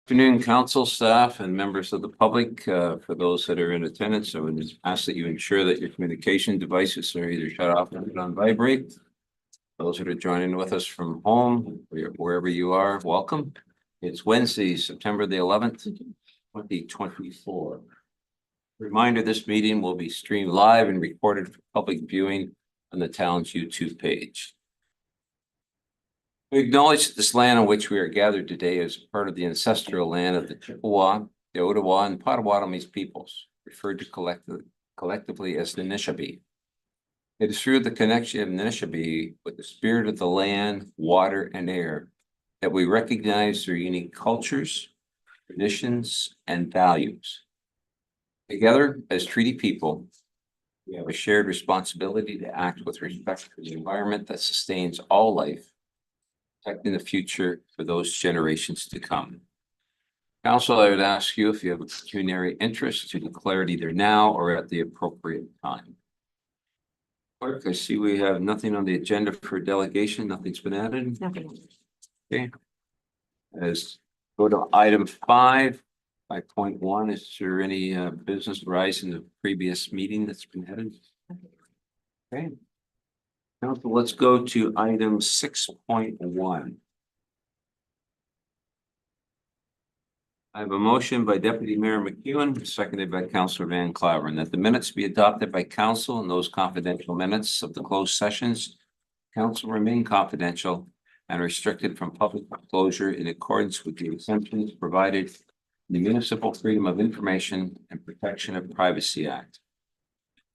Afternoon, council staff and members of the public. For those that are in attendance, I would just ask that you ensure that your communication devices are either shut off or put on vibrate. Those that are joining with us from home, wherever you are, welcome. It's Wednesday, September the 11th, 2024. Reminder, this meeting will be streamed live and recorded for public viewing on the town's YouTube page. We acknowledge that this land on which we are gathered today is part of the ancestral land of the Chippewa, the Ottawa, and Potawatomi peoples, referred to collectively as the Nishnawbe. It is through the connection of Nishnawbe with the spirit of the land, water, and air that we recognize their unique cultures, traditions, and values. Together, as treaty people, we have a shared responsibility to act with respect for the environment that sustains all life, protecting the future for those generations to come. Council, I would ask you if you have a pecuniary interest to declare it either now or at the appropriate time. Clerk, I see we have nothing on the agenda for delegation. Nothing's been added. Nothing. Okay. As go to item 5.1. Is there any business arising in the previous meeting that's been added? Okay. Council, let's go to item 6.1. I have a motion by Deputy Mayor McEwen, seconded by Councillor Van Claveren, that the minutes be adopted by council and those confidential minutes of the closed sessions. Council remain confidential and restricted from public disclosure in accordance with the exemptions provided in the Municipal Freedom of Information and Protection of Privacy Act.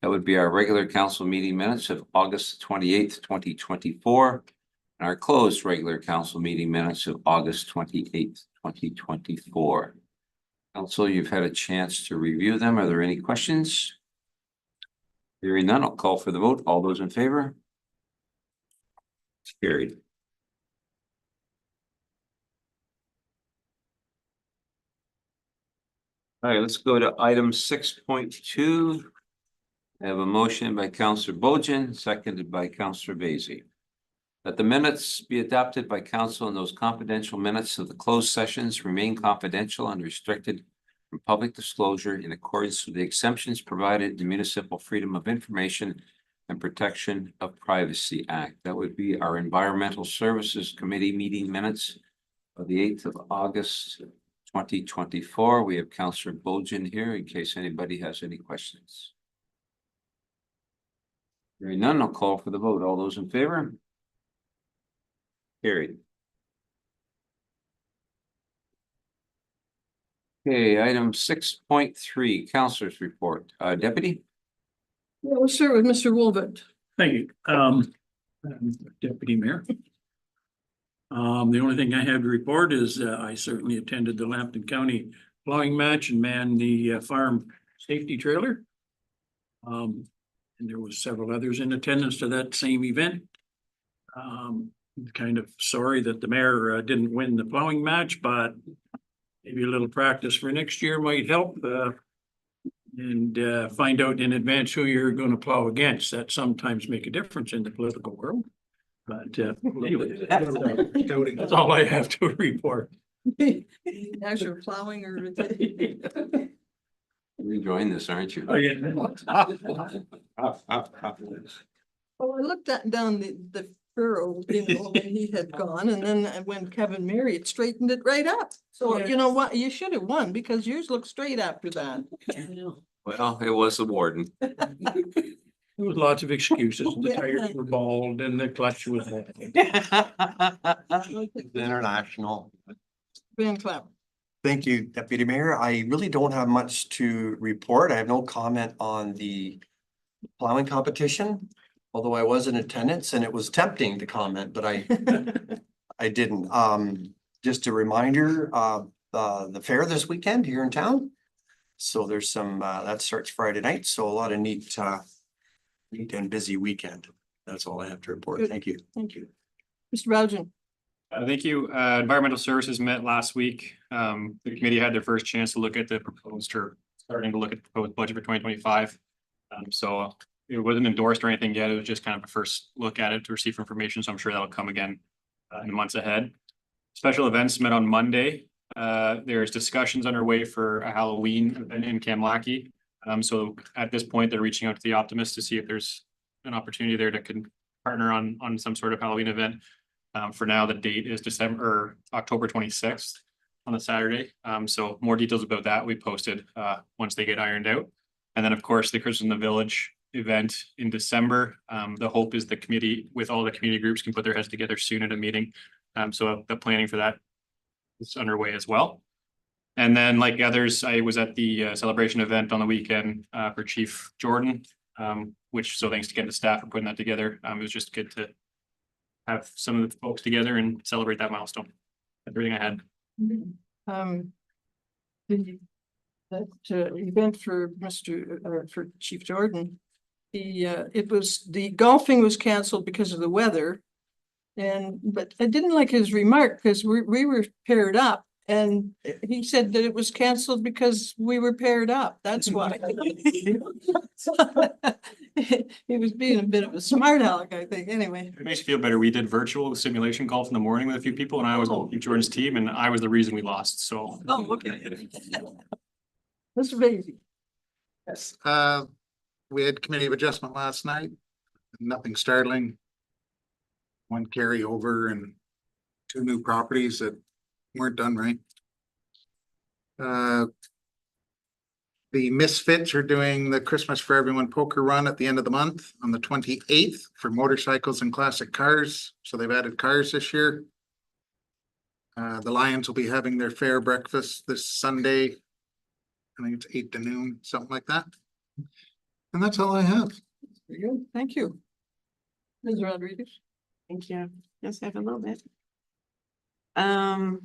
That would be our regular council meeting minutes of August 28th, 2024, and our closed regular council meeting minutes of August 28th, 2024. Council, you've had a chance to review them. Are there any questions? Hearing none, I'll call for the vote. All those in favor? It's carried. All right, let's go to item 6.2. I have a motion by Councillor Bojan, seconded by Councillor Vasey, that the minutes be adopted by council and those confidential minutes of the closed sessions remain confidential and restricted from public disclosure in accordance with the exemptions provided in the Municipal Freedom of Information and Protection of Privacy Act. That would be our Environmental Services Committee meeting minutes of the 8th of August, 2024. We have Councillor Bojan here in case anybody has any questions. Hearing none, I'll call for the vote. All those in favor? Carried. Okay, item 6.3, Councilor's report. Deputy? Yeah, we'll start with Mr. Wolbert. Thank you, Deputy Mayor. The only thing I have to report is I certainly attended the Plympton County plowing match and manned the farm safety trailer. And there was several others in attendance to that same event. Kind of sorry that the mayor didn't win the plowing match, but maybe a little practice for next year might help. And find out in advance who you're going to plow against. That sometimes make a difference in the political world. But anyway, that's all I have to report. As you're plowing or. You're enjoying this, aren't you? Oh, yeah. Well, I looked down the furrow, when he had gone, and then when Kevin married, it straightened it right up. So you know what, you should have won because yours looked straight after that. Well, it was the warden. There was lots of excuses. The tires were bald and the clutch was. International. Van Claveren. Thank you, Deputy Mayor. I really don't have much to report. I have no comment on the plowing competition, although I was in attendance and it was tempting to comment, but I didn't. Just a reminder of the fair this weekend here in town. So there's some that starts Friday night. So a lot of neat and busy weekend. That's all I have to report. Good. Thank you. Thank you. Mr. Bougen. Thank you. Environmental Services met last week. The committee had their first chance to look at the proposed or starting to look at the proposed budget for 2025. So it wasn't endorsed or anything yet. It was just kind of a first look at it to receive information. So I'm sure that'll come again in the months ahead. Special events met on Monday. There's discussions underway for a Halloween event in Kamlaki. So at this point, they're reaching out to the Optimist to see if there's an opportunity there to partner on some sort of Halloween event. For now, the date is October 26th on a Saturday. So more details about that we posted once they get ironed out. And then, of course, the Christmas in the Village event in December. The hope is the committee with all the community groups can put their heads together soon at a meeting. So the planning for that is underway as well. And then like others, I was at the celebration event on the weekend for Chief Jordan, which so thanks again to staff for putting that together. It was just good to have some of the folks together and celebrate that milestone. That's everything I had. That event for for Chief Jordan, the golfing was canceled because of the weather. But I didn't like his remark because we were paired up, and he said that it was canceled because we were paired up. That's why. He was being a bit of a smart aleck, I think, anyway. It makes you feel better. We did virtual simulation golf in the morning with a few people and I was on Jordan's team and I was the reason we lost, so. Oh, okay. Mr. Basie. Yes, we had committee of adjustment last night, nothing startling. One carryover and 2 new properties that weren't done right. The Misfits are doing the Christmas for Everyone poker run at the end of the month on the 28th for motorcycles and classic cars. So they've added cars this year. The Lions will be having their fair breakfast this Sunday. I think it's 8 to noon, something like that. And that's all I have. Very good. Thank you. Ms. Rodriguez. Thank you. Yes, I have a little bit. I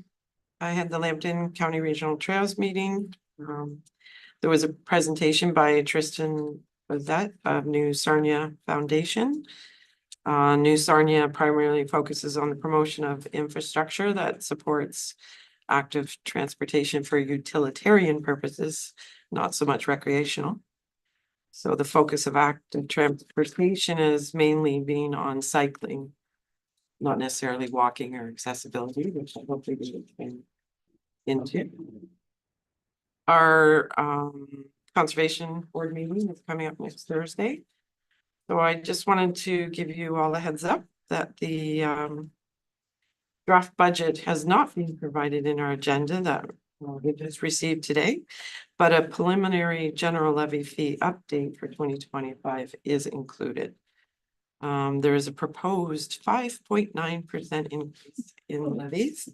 had the Lambton County Regional Trails meeting. There was a presentation by Tristan, was that of New Sarnia Foundation. New Sarnia primarily focuses on the promotion of infrastructure that supports active transportation for utilitarian purposes, not so much recreational. So the focus of active transportation is mainly being on cycling, not necessarily walking or accessibility, which I hope they do into. Our conservation board meeting is coming up next Thursday. So I just wanted to give you all a heads up that the draft budget has not been provided in our agenda that we just received today, but a preliminary general levy fee update for 2025 is included. There is a proposed 5.9% increase in levies.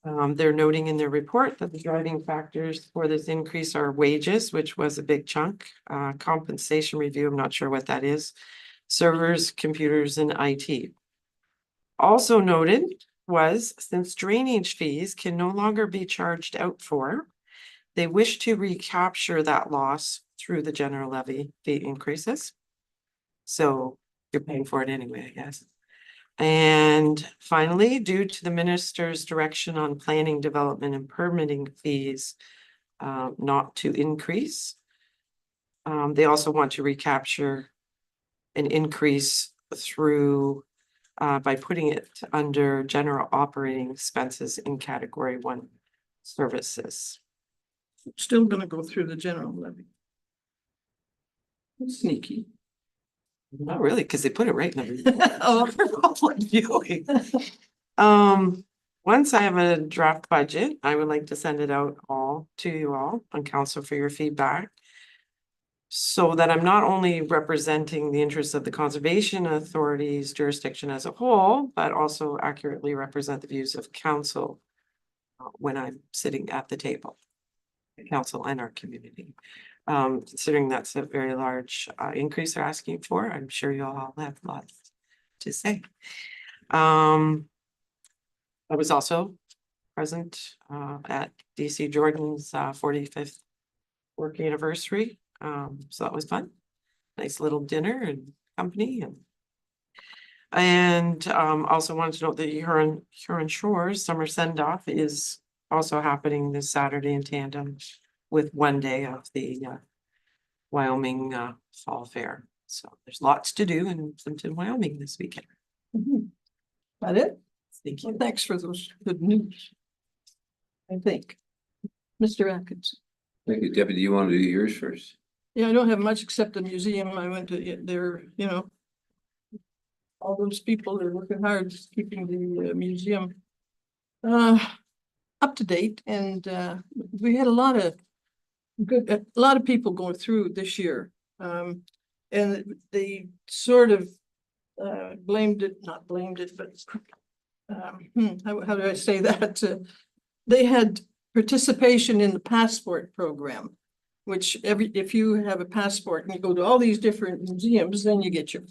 They're noting in their report that the driving factors for this increase are wages, which was a big chunk, compensation review, I'm not sure what that is, servers, computers, and IT. Also noted was, since drainage fees can no longer be charged out for, they wish to recapture that loss through the general levy fee increases. So you're paying for it anyway, I guess. And finally, due to the minister's direction on planning, development, and permitting fees not to increase, they also want to recapture an increase through by putting it under general operating expenses in category 1 services. Still gonna go through the general levy. Sneaky. Not really, because they put it right in Oh. the. Once I have a draft budget, I would like to send it out all to you all on council for your feedback. So that I'm not only representing the interests of the Conservation Authority's jurisdiction as a whole, but also accurately represent the views of council when I'm sitting at the table, the council and our community. Considering that's a very large increase they're asking for, I'm sure you all have lots to say. I was also present at DC Jordan's 45th work anniversary. So that was fun. Nice little dinner and company and also wanted to note that Huron Shores summer send-off is also happening this Saturday in tandem with one day of the Wyoming Fall Fair. So there's lots to do in Plympton, Wyoming this weekend. That it? Thank Well, you. thanks for those good news. I think. Mr. Atkins. Thank you, Deputy. You want to do yours first? Yeah, I don't have much except the museum. I went to there, you know. All those people are working hard, just keeping the museum up to date, and we had a lot of people going through this year. And they sort of not blamed it, but how do I say that? They had participation in the passport program, which if you have a passport and you go to all these different museums, then you get your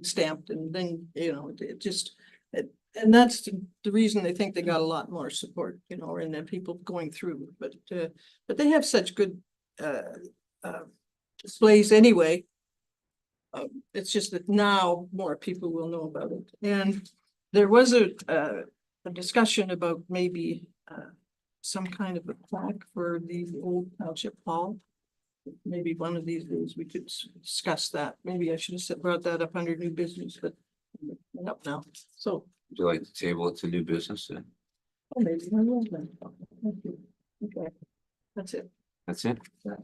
stamped, and then, you know, and that's the reason they think they got a lot more support, you know, and then people going through, but they have such good displays anyway. It's just that now more people will know about it, and there was a discussion about maybe some kind of a plaque for the old township hall. Maybe one of these days we could discuss that. Maybe I should have brought that up under new business, but I'm up now. So. Would you like to table it to new business then? Oh, maybe I will then. Thank you. Okay, that's it. That's it? Yeah.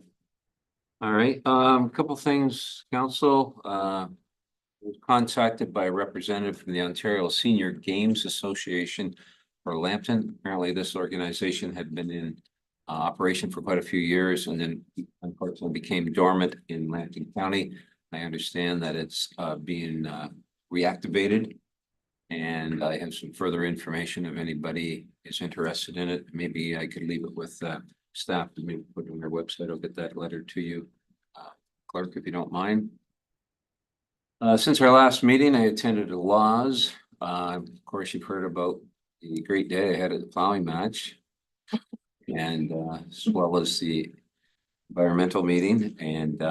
All right, couple things, council, was contacted by a representative from the Ontario Senior Games Association for Lambton. Apparently this organization had been in operation for quite a few years and then unfortunately became dormant in Lambton County. I understand that it's being reactivated. And I have some further information if anybody is interested in it. Maybe I could leave it with staff to maybe put it on their website. I'll get that letter to you, clerk, if you don't mind. Since our last meeting, I attended a Laws. Of course, you've heard about the great day I had at the plowing match, and as well as the environmental meeting. And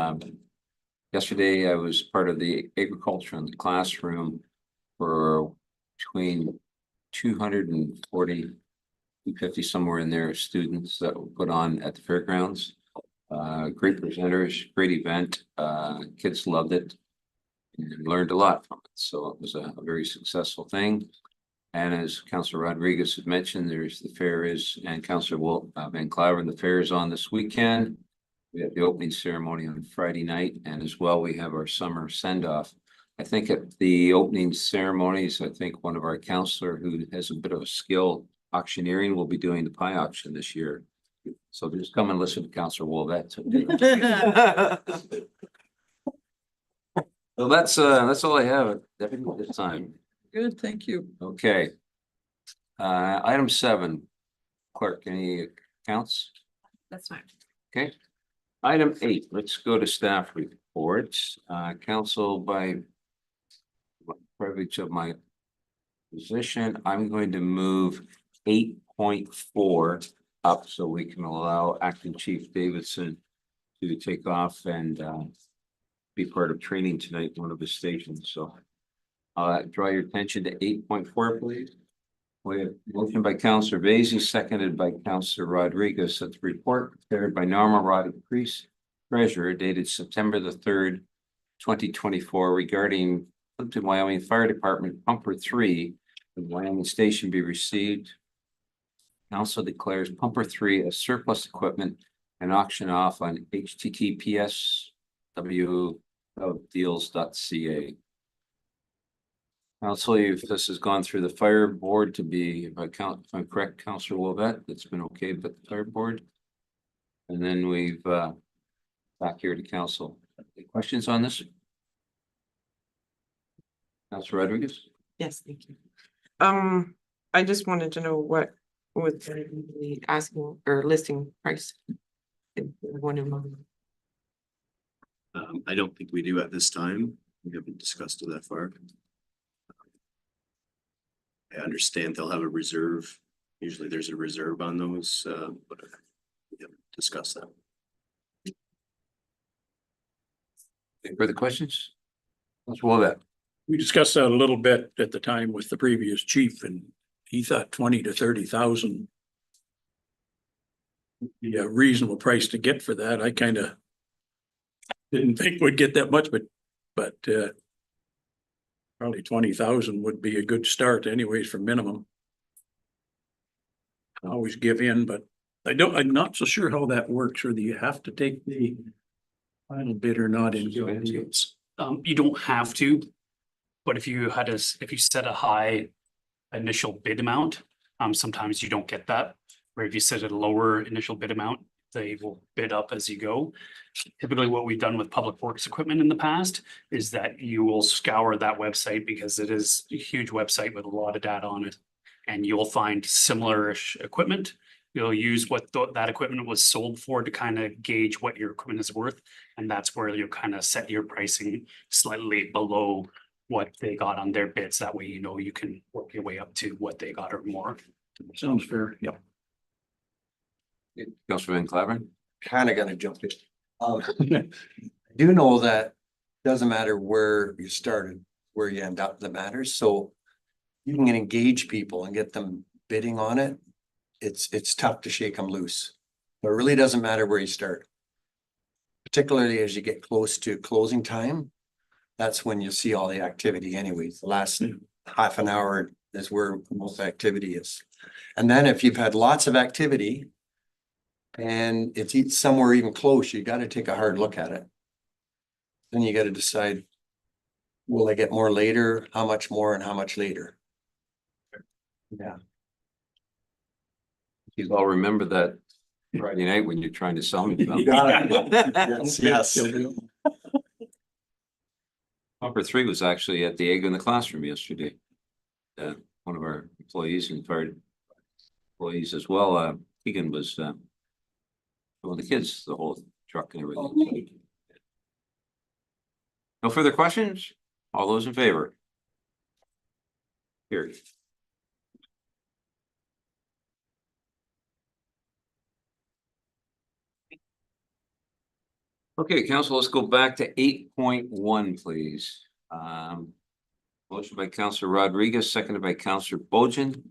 yesterday, I was part of the agriculture in the classroom for between 240, 250, somewhere in there, students that were put on at the fairgrounds. Great presenters, great event. Kids loved it and learned a lot from it. So it was a very successful thing. And as Councillor Rodriguez had mentioned, there's the fair is, and Councillor Van Claveren, the fair is on this weekend. We have the opening ceremony on Friday night, and as well, we have our summer send-off. I think at the opening ceremonies, I think one of our counselor who has a bit of a skill auctioneering will be doing the pie auction this year. So just come and listen to Councillor Wolvette. So that's all I have at this time. Good, thank you. Okay. Item 7, clerk, any accounts? That's fine. Okay. Item 8, let's go to staff reports. Council, by privilege of my position, I'm going to move 8.4 up so we can allow Acting Chief Davidson to take off and be part of training tonight, one of his stations. So draw your attention to 8.4, please. We have motion by Councillor Vaizey, seconded by Councillor Rodriguez. That's a report prepared by Norma Rodriguez, Treasurer, dated September the 3rd, 2024, regarding Plympton-Wyoming Fire Department Pumper 3, the Wyoming Station be received. Council declares Pumper 3 as surplus equipment and auction off on https://deals.ca. Council, if this has gone through the fire board to be, if I'm correct, Councillor Wolvette, that's been okay with the fire board. And then we've back here to council. Any questions on this? Councillor Rodriguez? Yes, thank you. I just wanted to know what would the asking or listing price. One in mind. I don't think we do at this time. We haven't discussed it that far. I understand they'll have a reserve. Usually there's a reserve on those, but we haven't discussed that. Any further questions? Councillor Wolvette? We discussed that a little bit at the time with the previous chief, and he thought 20 to 30,000. Be a reasonable price to get for that. I kind of didn't think we'd get that much, but probably 20,000 would be a good start anyways for minimum. always give in, but I'm not so sure how that works, whether you have to take the final bid or not in. You don't have to, but if you if you set a high initial bid amount, sometimes you don't get that. Or if you set a lower initial bid amount, they will bid up as you go. Typically, what we've done with public works equipment in the past is that you will scour that website because it is a huge website with a lot of data on it. And you'll find similar-ish equipment. You'll use what that equipment was sold for to kind of gauge what your equipment is worth. And that's where you'll kind of set your pricing slightly below what they got on their bids. That way, you know, you can work your way up to what they got or more. Sounds fair. Yep. Councilor Van Claveren? Kind of gonna jump in. I do know that doesn't matter where you started, where you end up, that matters. So you can engage people and get them bidding on it. It's tough to shake them loose. But it really doesn't matter where you start. Particularly as you get close to closing time, that's when you see all the activity anyways. The last half an hour is where most activity is. And then if you've had lots of activity and it's somewhere even close, you gotta take a hard look at it. Then you gotta decide, will I get more later, how much more and how much later? Yeah. You all remember that Friday night when you're trying to sell me. You got it. Yes. Number 3 was actually at the egg in the classroom yesterday. One of our employees and fire employees as well, Keegan was showing the kids the whole truck and everything. No further questions? All those in favor? Here. Okay, council, let's go back to 8.1, please. Motion by Councillor Rodriguez, seconded by Councillor Bojan.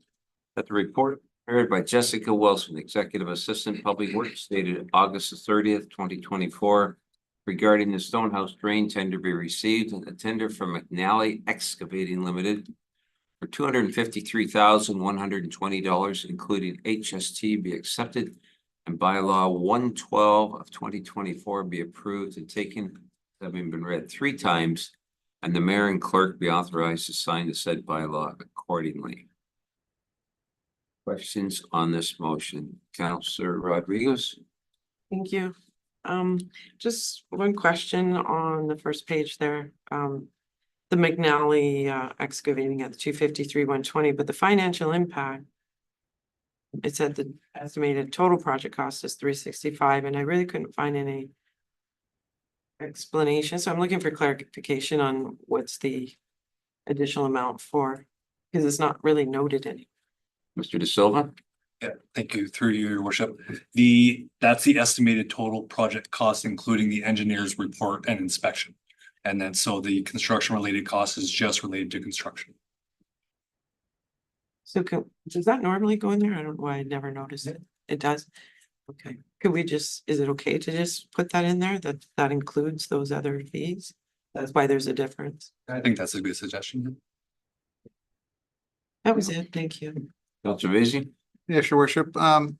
That the report prepared by Jessica Wilson, Executive Assistant Public Works, dated August 30th, 2024, regarding the Stonehouse Drain tender be received and the tender from McNally Excavating Limited for $253,120, including HST, be accepted, and bylaw 112 of 2024 be approved and taken, having been read 3 times, and the mayor and clerk be authorized to sign the said bylaw accordingly. Questions on this motion? Councillor Rodriguez? Thank you. Just one question on the first page there. The McNally excavating at the 253,120, but the financial impact. It said the estimated total project cost is 365, and I really couldn't find any explanation. So I'm looking for clarification on what's the additional amount for, because it's not really noted in. Mr. De Silva? Yeah, thank you, through you, your worship. That's the estimated total project cost, including the engineer's report and inspection. And then so the construction related cost is just related to construction. So does that normally go in there? I don't know why I never noticed it. It does. Okay, could we just, is it okay to just put that in there, that includes those other fees? That's why there's a difference. I think that's a good suggestion. That was it. Thank you. Councillor Vaizey? Yes, your worship. The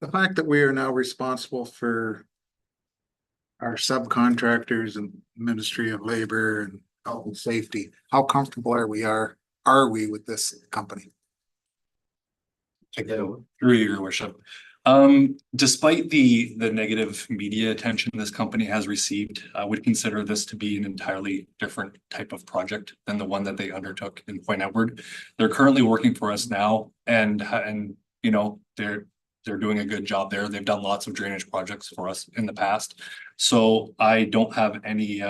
fact that we are now responsible for our subcontractors and Ministry of Labor and Health and Safety, how comfortable are we with this company? Through your worship. Despite the negative media attention this company has received, I would consider this to be an entirely different type of project than the one that they undertook in Point Edward. They're currently working for us now, and you know, they're doing a good job there. They've done lots of drainage projects for us in the past. So I don't have any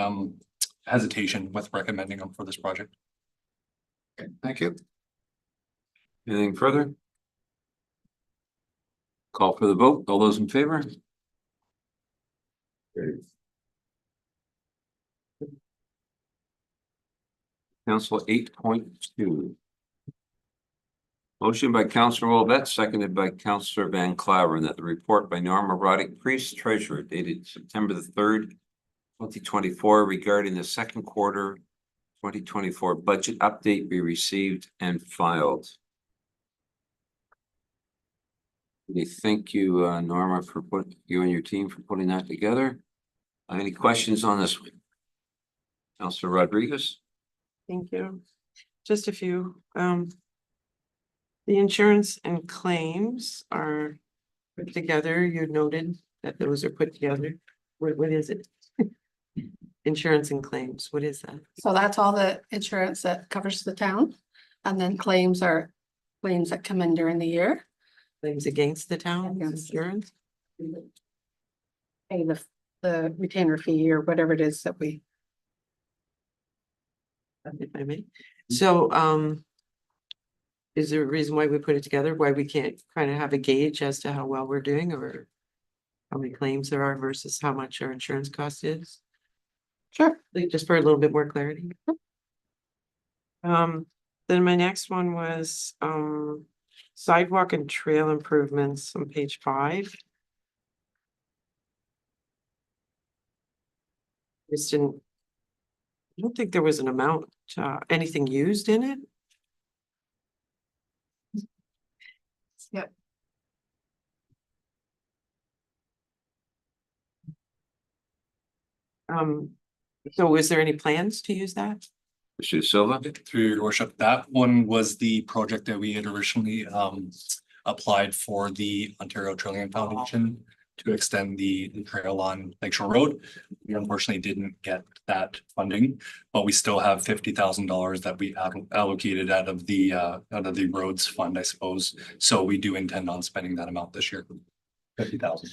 hesitation with recommending them for this project. Okay, thank you. Anything further? Call for the vote. All those in favor? Council 8.2. Motion by Councillor Wilbett, seconded by Councillor Van Claveren, that the report by Norma Roddick, Priest Treasurer, dated September the 3rd, 2024, regarding the second quarter 2024 budget update be received and filed. We thank you, Norma, for you and your team for putting that together. Any questions on this one? Councilor Rodriguez? Thank you. Just a few. The insurance and claims are put together. You noted that those are put together. What is it? Insurance and claims, what is that? So that's all the insurance that covers the town. And then claims are claims that come in during the year. Claims against the town, Against. insurance? Pay the retainer fee or whatever it is that we, If I may. So, is there a reason why we put it together? Why we can't kind of have a gauge as to how well we're doing or how many claims there are versus how much our insurance cost is? sure, Like, just for a little bit more clarity. Then my next one was, sidewalk and trail improvements on page 5. Just didn't. I don't think there was an amount, anything used in it. yep. So is there any plans to use that? Mr. Silva? Through your worship, that one was the project that we had originally applied for the Ontario Trillium Foundation to extend the trail on Lakeshore Road. We unfortunately didn't get that funding, but we still have $50,000 that we allocated out of the roads fund, I suppose. So we do intend on spending that amount this year. 50,000.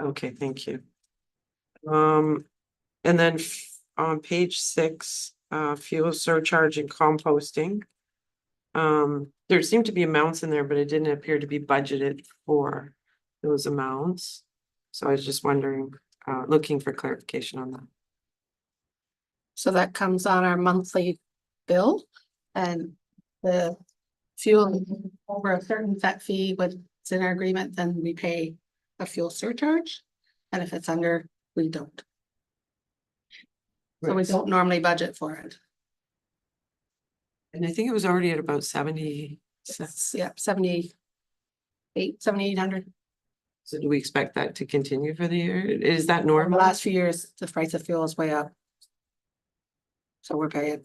Okay, thank you. And then on page 6, fuel surcharge and composting. There seemed to be amounts in there, but it didn't appear to be budgeted for those amounts. So I was just wondering, looking for clarification on that. So that comes on our monthly bill and the fuel over a certain set fee, what's in our agreement, then we pay a fuel surcharge. And if it's under, we don't. So we don't normally budget for it. And I think it was already at about 70. It's, yeah, 7,800. So do we expect that to continue for the year? Is that Over the normal? last few years, the price of fuel is way up. So we're paying.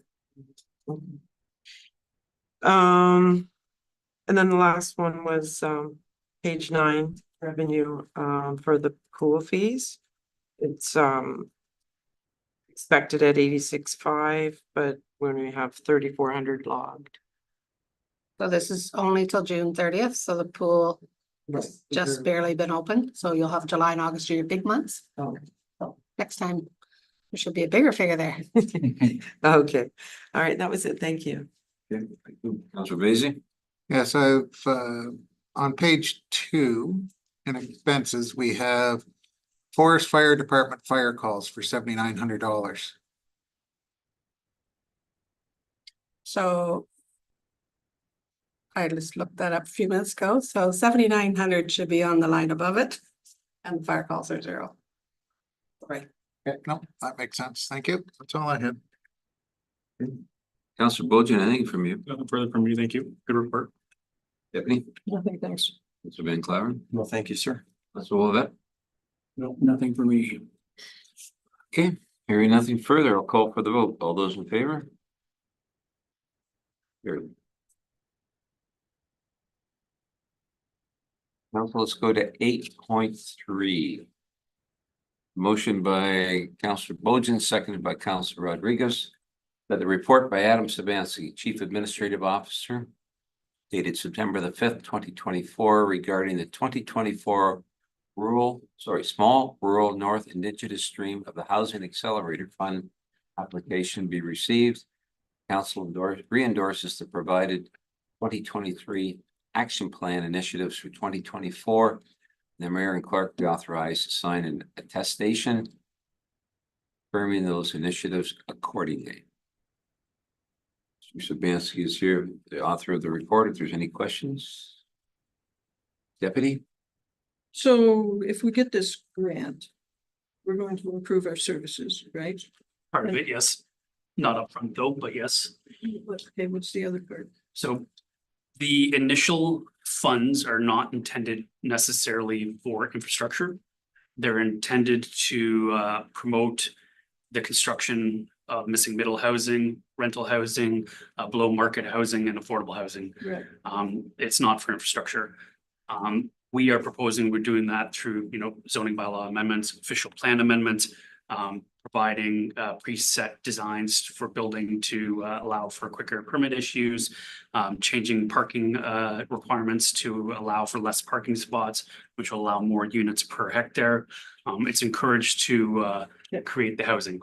And then the last one was page 9, revenue for the pool fees. It's expected at 86.5, but when we have 3,400 logged. So this is only till June 30th, so the pool has just barely been open, so you'll have July and August are your big months. Oh. So next time, there should be a bigger figure there. Okay, all right, that was it, thank you. Okay, thank you. Councilor Basie? Yes, I've, on page 2 in expenses, we have Forest Fire Department fire calls for $7,900. So I just looked that up a few minutes ago, so 7,900 should be on the line above it. And the fire calls are 0. Right. Okay, no, that makes sense. Thank you. That's all I had. Councilor Bojan, anything from you? Nothing further from me, thank you. Good report. Deputy? Nothing, thanks. Councilor Van Claveren? No, thank you, sir. Councilor Olivet? No, nothing for me. Okay, hearing nothing further, I'll call for the vote. All those in favor? Carried. Council, let's go to 8.3. Motion by Councilor Bojan, seconded by Councilor Rodriguez, that the report by Adam Sabansky, Chief Administrative Officer, dated September the 5th, 2024, regarding the 2024 small rural North Indigenous stream of the Housing Accelerator Fund application be received. Council re-endorses the provided 2023 action plan initiatives for 2024. The mayor and clerk be authorized to sign an attestation confirming those initiatives accordingly. Mr. Sabansky is here, the author of the report. If there's any questions. Deputy? So if we get this grant, we're going to improve our services, right? Part of it, yes. Not upfront though, but yes. Okay, what's the other part? So The initial funds are not intended necessarily for infrastructure. They're intended to promote the construction of missing middle housing, rental housing, below market housing and affordable housing. Right. It's not for infrastructure. We are proposing, we're doing that through, zoning bylaw amendments, official plan amendments, providing preset designs for building to allow for quicker permit issues, changing parking requirements to allow for less parking spots, which will allow more units per hectare. It's encouraged to create the housing.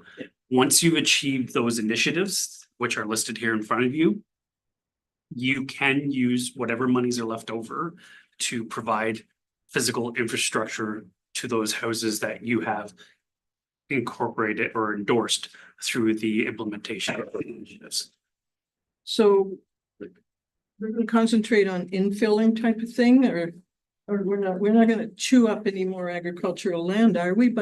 Once you've achieved those initiatives, which are listed here in front of you, you can use whatever monies are left over to provide physical infrastructure to those houses that you have incorporated or endorsed through the implementation of the initiatives. So we're gonna concentrate on infilling type of thing, or we're not gonna chew up any more agricultural land, are we,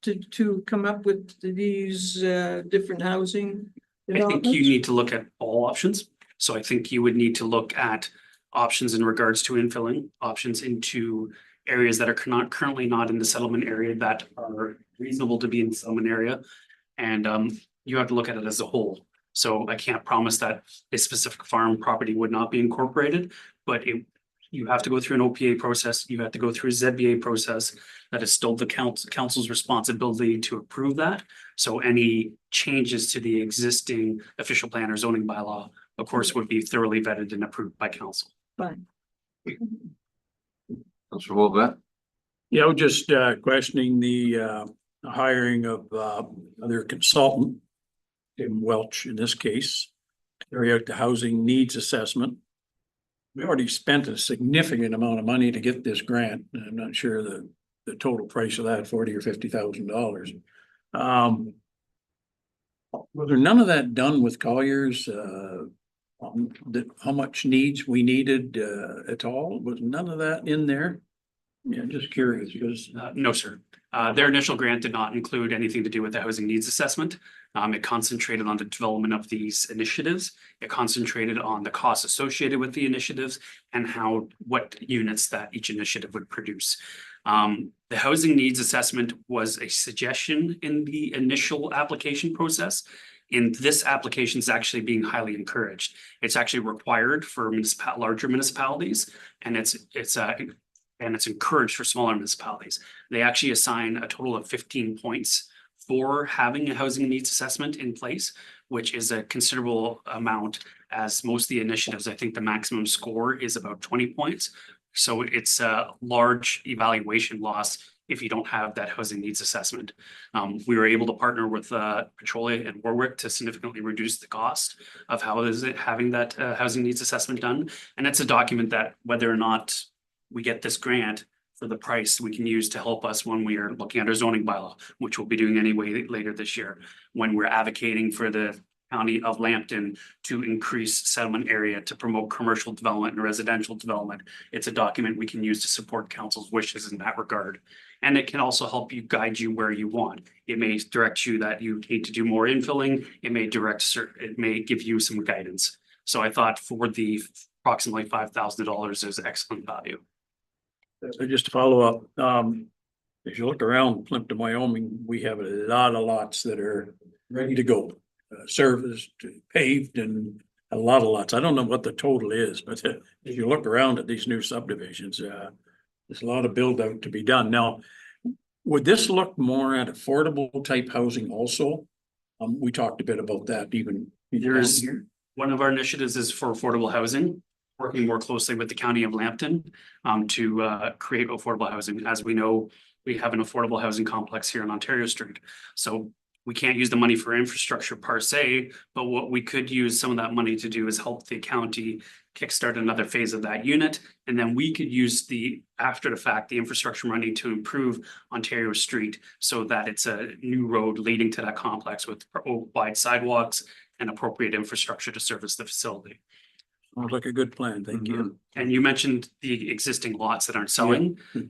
to come up with these different housing I think you developments? need to look at all options. So I think you would need to look at options in regards to infilling, options into areas that are currently not in the settlement area that are reasonable to be in the settlement area. And you have to look at it as a whole. So I can't promise that a specific farm property would not be incorporated, but you have to go through an OPA process, you have to go through a ZBA process. That is still the council's responsibility to approve that. So any changes to the existing official plan or zoning bylaw, of course, would be thoroughly vetted and approved by council. Fine. Councilor Wolbert? Yeah, I was just questioning the hiring of another consultant, Tim Welch in this case, to carry out the housing needs assessment. We already spent a significant amount of money to get this grant. And I'm not sure the total price of that, $40,000 or $50,000. Was there none of that done with Colliers? How much needs we needed at all? Was none of that in there? Yeah, just curious because No, sir. Their initial grant did not include anything to do with the housing needs assessment. It concentrated on the development of these initiatives. It concentrated on the costs associated with the initiatives and what units that each initiative would produce. The housing needs assessment was a suggestion in the initial application process. And this application is actually being highly encouraged. It's actually required for larger municipalities, and it's encouraged for smaller municipalities. They actually assign a total of 15 points for having a housing needs assessment in place, which is a considerable amount, as most of the initiatives, I think the maximum score is about 20 points. So it's a large evaluation loss if you don't have that housing needs assessment. We were able to partner with Petrolia and Warwick to significantly reduce the cost of having that housing needs assessment done. And it's a document that whether or not we get this grant for the price, we can use to help us when we are looking at our zoning bylaw, which we'll be doing anyway later this year, when we're advocating for the county of Lambton to increase settlement area to promote commercial development and residential development. It's a document we can use to support council's wishes in that regard. And it can also help you guide you where you want. It may direct you that you need to do more infilling. It may give you some guidance. So I thought for the approximately $5,000 is excellent value. So just to follow up, if you look around Plympton-Wyoming, we have a lot of lots that are ready to go, serviced, paved, and a lot of lots. I don't know what the total is, but if you look around at these new subdivisions, there's a lot of build out to be done. Now, would this look more at affordable type housing also? We talked a bit about that even. There's one of our initiatives is for affordable housing, working more closely with the county of Lambton to create affordable housing. As we know, we have an affordable housing complex here on Ontario Street. So we can't use the money for infrastructure per se, but what we could use some of that money to do is help the county kickstart another phase of that unit. And then we could use after the fact, the infrastructure money to improve Ontario Street so that it's a new road leading to that complex with wide sidewalks and appropriate infrastructure to service the facility. Sounds like a good plan. Thank you. And you mentioned the existing lots that aren't selling. Yeah.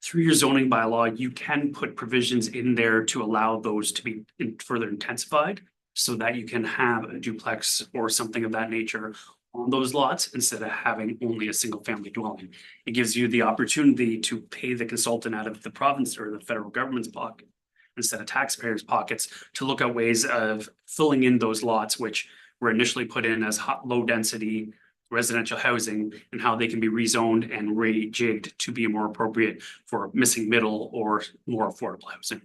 Through your zoning bylaw, you can put provisions in there to allow those to be further intensified so that you can have a duplex or something of that nature on those lots instead of having only a single family dwelling. It gives you the opportunity to pay the consultant out of the province or the federal government's pocket instead of taxpayers' pockets to look at ways of filling in those lots, which were initially put in as low density residential housing, and how they can be rezoned and rejigged to be more appropriate for missing middle or more affordable housing.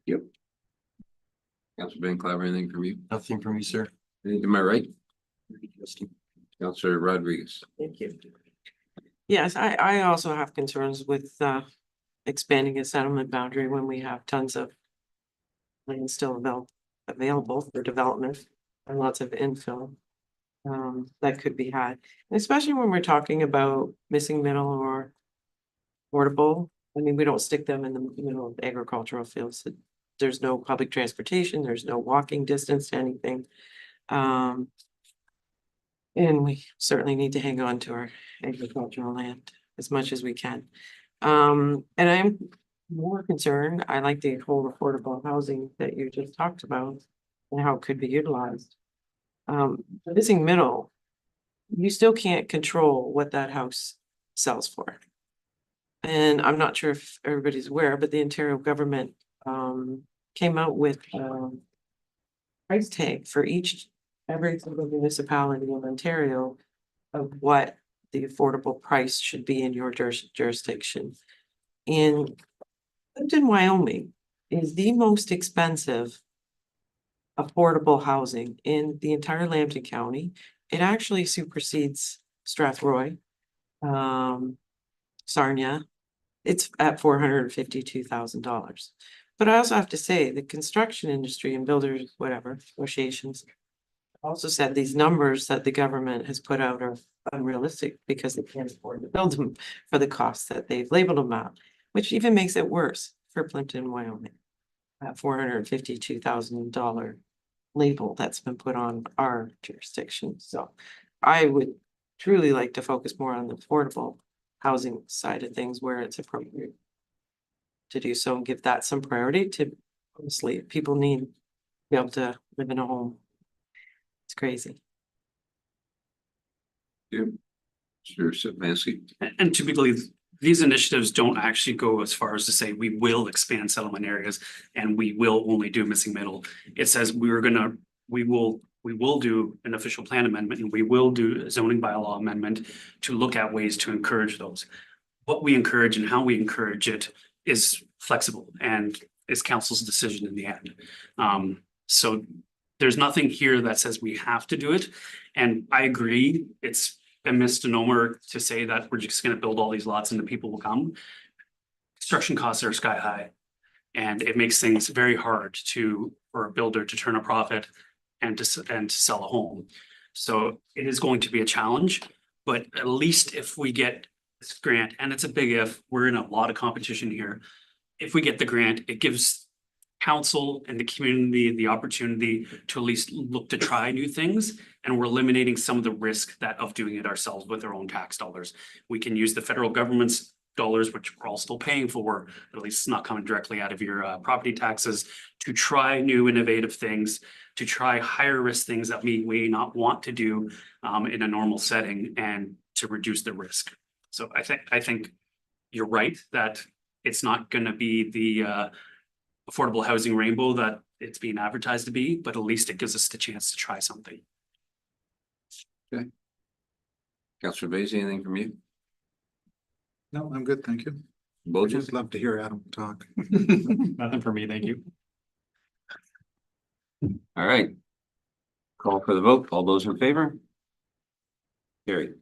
Yep. Councilor Van Clever, anything from you? Nothing from you, sir. Anything to my right? Councilor Rodriguez. Thank you. Yes, I also have concerns with expanding a settlement boundary when we have tons of land still available for development and lots of infill that could be had, especially when we're talking about missing middle or affordable. I mean, we don't stick them in the middle of agricultural fields. There's no public transportation, there's no walking distance to anything. And we certainly need to hang on to our agricultural land as much as we can. And I'm more concerned, I like the whole affordable housing that you just talked about and how it could be utilized. The missing middle, you still can't control what that house sells for. And I'm not sure if everybody's aware, but the Ontario government came out with price tag for every single municipality in Ontario of what the affordable price should be in your jurisdiction. In Plympton-Wyoming is the most expensive affordable housing in the entire Lambton County. It actually supersedes Strathroy, Sarnia. It's at $452,000. But I also have to say the construction industry and builders, whatever, associations also said these numbers that the government has put out are unrealistic because they can't afford to build them for the costs that they've labeled them out, which even makes it worse for Plympton-Wyoming. That $452,000 label that's been put on our jurisdiction. So I would truly like to focus more on the affordable housing side of things where it's appropriate to do so and give that some priority to, honestly, people need to be able to live in a home. It's crazy. Sure, Sipmansky. And typically, these initiatives don't actually go as far as to say we will expand settlement areas and we will only do missing middle. It says we will do an official plan amendment and we will do a zoning bylaw amendment to look at ways to encourage those. What we encourage and how we encourage it is flexible and is council's decision in the end. So there's nothing here that says we have to do it. And I agree, it's a misnomer to say that we're just going to build all these lots and the people will come. Construction costs are sky high. And it makes things very hard for a builder to turn a profit and to sell a home. So it is going to be a challenge, but at least if we get this grant, and it's a big if, we're in a lot of competition here. If we get the grant, it gives council and the community the opportunity to at least look to try new things, and we're eliminating some of the risk of doing it ourselves with our own tax dollars. We can use the federal government's dollars, which we're all still paying for, but at least it's not coming directly out of your property taxes, to try new innovative things, to try higher risk things that we may not want to do in a normal setting, and to reduce the risk. So I think you're right that it's not going to be the affordable housing rainbow that it's being advertised to be, but at least it gives us the chance to try something. Okay. Councilor Basie, anything from you? No, I'm good, thank you. I Both just love to hear Adam talk. Nothing for me, thank you. All right. Call for the vote. All those in favor? Carried.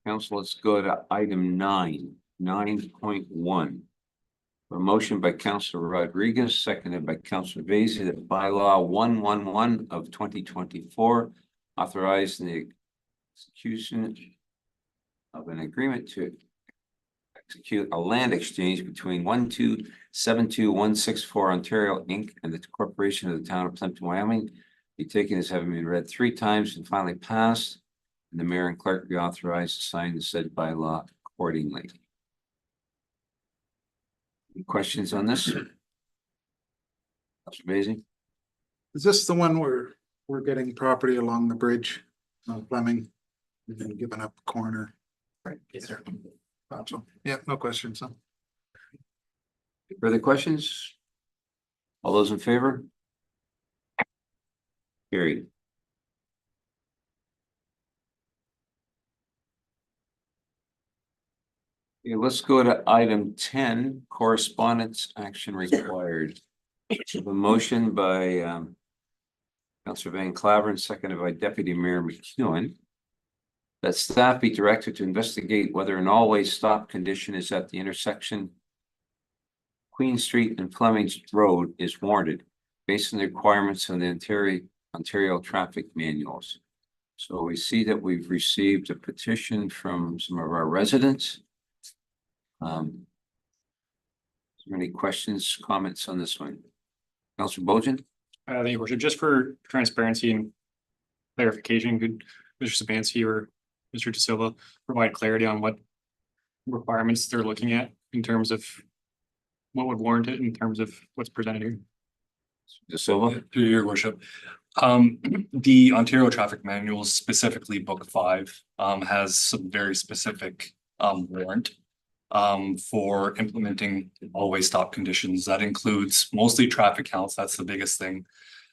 Council, let's go to item 9.1. A motion by Councilor Rodriguez, seconded by Councilor Basie, that bylaw 111 of 2024 authorizing the execution of an agreement to execute a land exchange between 1272164 Ontario Inc. and the Corporation of the Town of Plympton-Wyoming be taken as having been read 3 times and finally passed, and the mayor and clerk be authorized to sign the said bylaw accordingly. Any questions on this? Counselor Baisey? Is this the one where we're getting property along the bridge on Fleming? We've been giving up a corner. Right. Yes, sir. Thought so. Yeah, no questions. Huh? Further questions? All those in favor? Carried. Okay, let's go to item 10, correspondence action required. A motion by Councillor Van Claveren, seconded by Deputy Mayor McEwen, that staff be directed to investigate whether an all-way stop condition is at the intersection Queen Street and Fleming's Road is warranted based on the requirements of the Ontario traffic manuals. So we see that we've received a petition from some of our residents. Is there any questions, comments on this one? Councillor Bojan? Thank you, Worship. Just for transparency and clarification, could Mr. Sabansky or Mr. De Silva provide clarity on what requirements they're looking at in terms of what would warrant it in terms of what's presented here? De Silva? Through your worship. The Ontario Traffic Manual, specifically Book 5, has some very specific warrant for implementing always stop conditions. That includes mostly traffic counts. That's the biggest thing.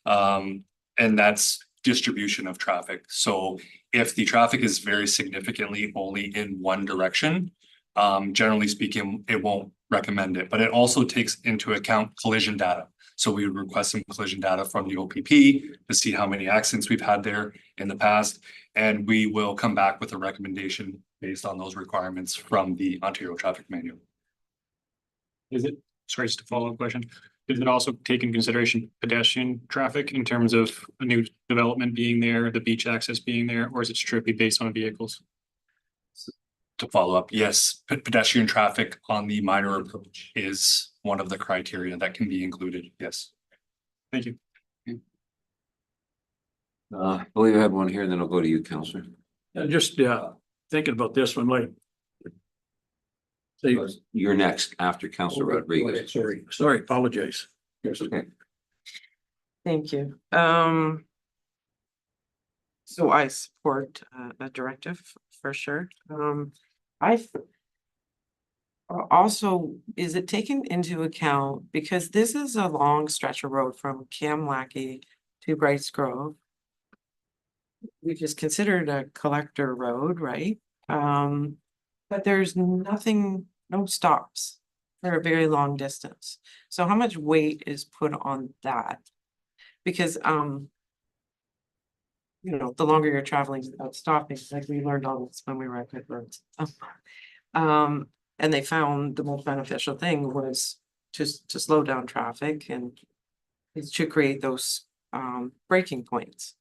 And that's distribution of traffic. So if the traffic is very significantly only in one direction, generally speaking, it won't recommend it, but it also takes into account collision data. So we would request some collision data from the OPP to see how many accidents we've had there in the past. And we will come back with a recommendation based on those requirements from the Ontario Traffic Manual. Is it, sorry, just a follow-up question. Does it also take in consideration pedestrian traffic in terms of a new development being there, the beach access being there, or is it strictly based on vehicles? To follow up, yes, pedestrian traffic on the minor approach is one of the criteria that can be included, yes. Thank you. I believe I have one here, then I'll go to you, Councillor. Just thinking about this one, like. So You're next after Councillor Rodriguez. sorry, apologize. Yes, okay. Thank you. So I support a directive for sure. I've also, is it taken into account, because this is a long stretch of road from Kamlaki to Brights Grove. We just considered a collector road, right? But there's nothing, no stops for a very long distance. So how much weight is put on that? Because you know, the longer you're traveling without stopping, like we learned all this when we were at Good Roads. And they found the most beneficial thing was just to slow down traffic and to create those braking points.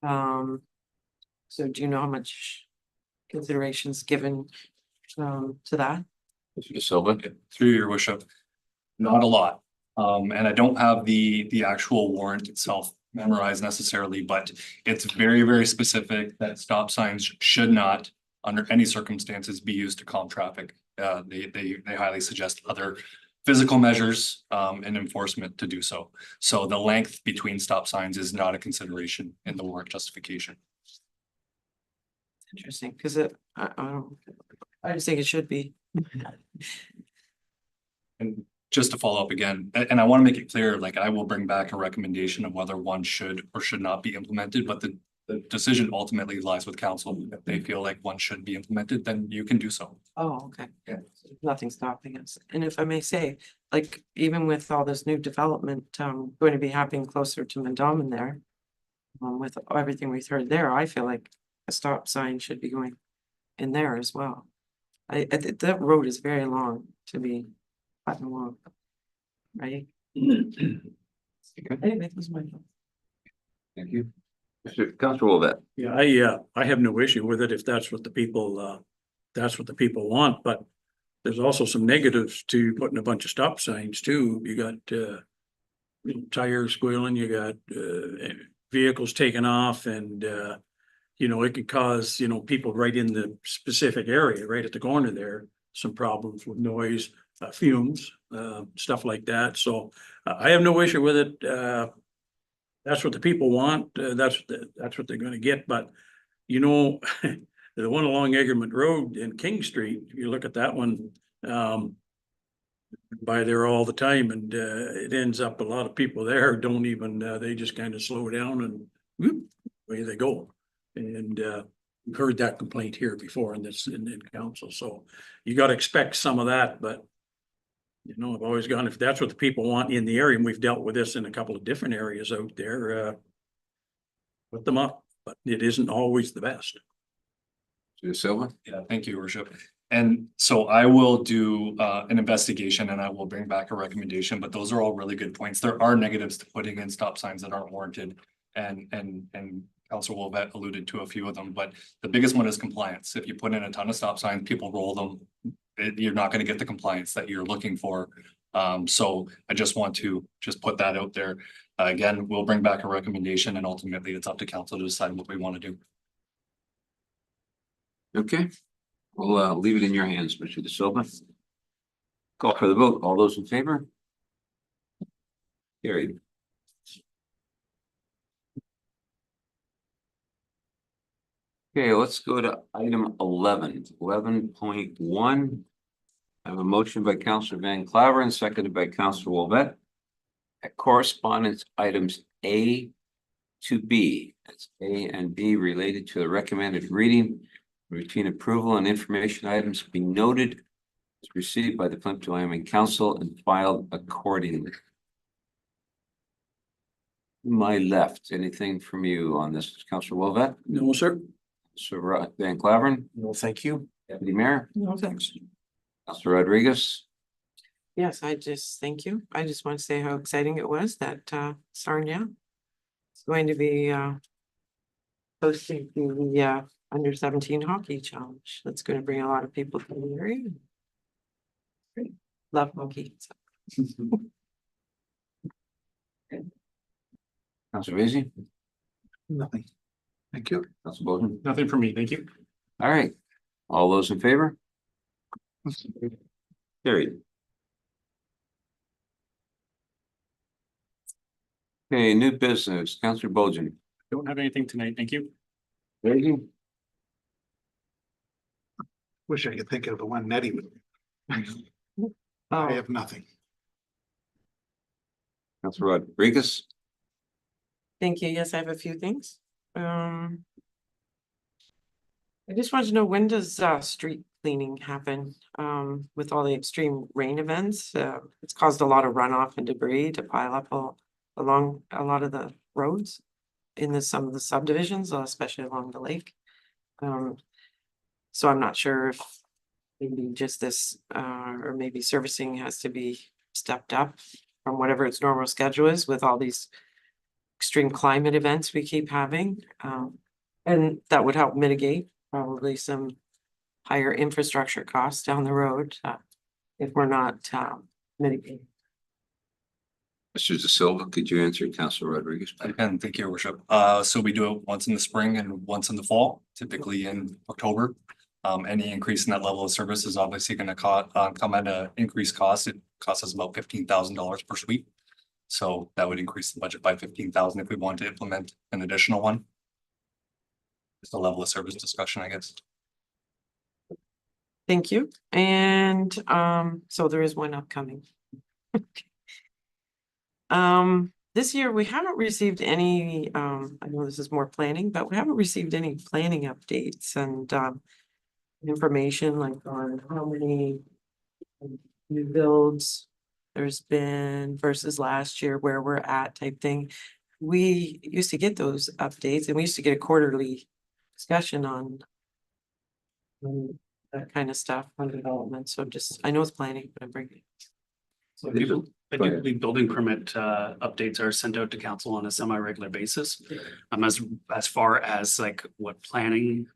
So do you know how much considerations given to that? Mr. De Silva? Through your worship, not a lot. And I don't have the actual warrant itself memorized necessarily, but it's very, very specific that stop signs should not, under any circumstances, be used to calm traffic. They highly suggest other physical measures and enforcement to do so. So the length between stop signs is not a consideration in the warrant justification. Interesting, because I just think it should be. And just to follow up again, and I want to make it clear, like I will bring back a recommendation of whether one should or should not be implemented, but the decision ultimately lies with council. If they feel like one should be implemented, then you can do so. Oh, okay. Yeah. Nothing stopping us. And if I may say, like, even with all this new development going to be happening closer to Mandalman there, with everything we've heard there, I feel like a stop sign should be going in there as well. That road is very long to be cutting along, right? Anyway, that was my thought. Thank you. Mr. Councillor Wolvett? Yeah, I have no issue with it if that's what the people want, but there's also some negatives to putting a bunch of stop signs too. You got tires squealing, you got vehicles taking off, and you know, it could cause, you know, people right in the specific area, right at the corner there, some problems with noise. fumes, stuff like that. So I have no issue with it. That's what the people want. That's what they're gonna get, but you know, the one along Egerman Road in King Street, if you look at that one, by there all the time, and it ends up a lot of people there don't even, they just kind of slow down and whoop, away they go. And we've heard that complaint here before in council, so you gotta expect some of that, but you know, I've always gone, if that's what the people want in the area, and we've dealt with this in a couple of different areas out there, put them up, but it isn't always the best. Mr. Silva? Yeah, thank you, your worship. And so I will do an investigation and I will bring back a recommendation, but those are all really good points. There are negatives to putting in stop signs that aren't warranted. And Councilor Wolvet alluded to a few of them, but the biggest one is compliance. If you put in a ton of stop signs, people roll them, you're not gonna get the compliance that you're looking for. So I just want to put that out there. Again, we'll bring back a recommendation and ultimately it's up to council to decide what we want to do. Okay, we'll leave it in your hands, Mr. De Silva. Call for the vote. All those in favor? Carried. Okay, let's go to item 11.1. I have a motion by Councillor Van Claveren, seconded by Councillor Wolvet. At correspondence items A to B. That's A and B related to the recommended reading. Routine approval and information items be noted as received by the Plympton-Wyoming Council and filed accordingly. My left, anything from you on this, Councillor Wolvet? No, sir. Sir Van Claveren, No, thank you. Deputy Mayor, No, thanks. Councillor Rodriguez. Yes, I just, thank you. I just want to say how exciting it was that Sarnia is going to be hosting the under 17 hockey challenge. That's going to bring a lot of people to the area. Great. Love hockey. So. Councillor Vaizey, Nothing. Thank you. Councillor Bowden. Nothing for me, thank you. All right, all those in favor? Carried. Okay, new business, Councillor Bojan. Don't have anything tonight, thank you. Vaizey? Wish I could think of the one Nettie would. I Oh, have nothing. Councillor Rodriguez? thank you. Yes, I have a few things. I just wanted to know, when does street cleaning happen with all the extreme rain events? It's caused a lot of runoff and debris to pile up along a lot of the roads in some of the subdivisions, especially along the lake. So I'm not sure if maybe just this or maybe servicing has to be stepped up from whatever its normal schedule is with all these extreme climate events we keep having. And that would help mitigate probably some higher infrastructure costs down the road if we're not mitigating. Mr. De Silva, could you answer Councillor Rodriguez? Again, thank you, your worship. So we do it once in the spring and once in the fall, typically in October. Any increase in that level of service is obviously going to come at an increased cost. It costs us about $15,000 per sweep. So that would increase the budget by 15,000 if we want to implement an additional one. Just a level of service discussion, I guess. Thank you. And so there is one upcoming. This year we haven't received any, I know this is more planning, but we haven't received any planning updates and information like on how many new builds there's been versus last year, where we're at type thing. We used to get those updates and we used to get a quarterly discussion on that kind of stuff on development. So just, I know it's planning, but I'm bringing it. So Go ahead. I do believe building permit updates are sent out to council on a semi-regular basis. As far as like what planning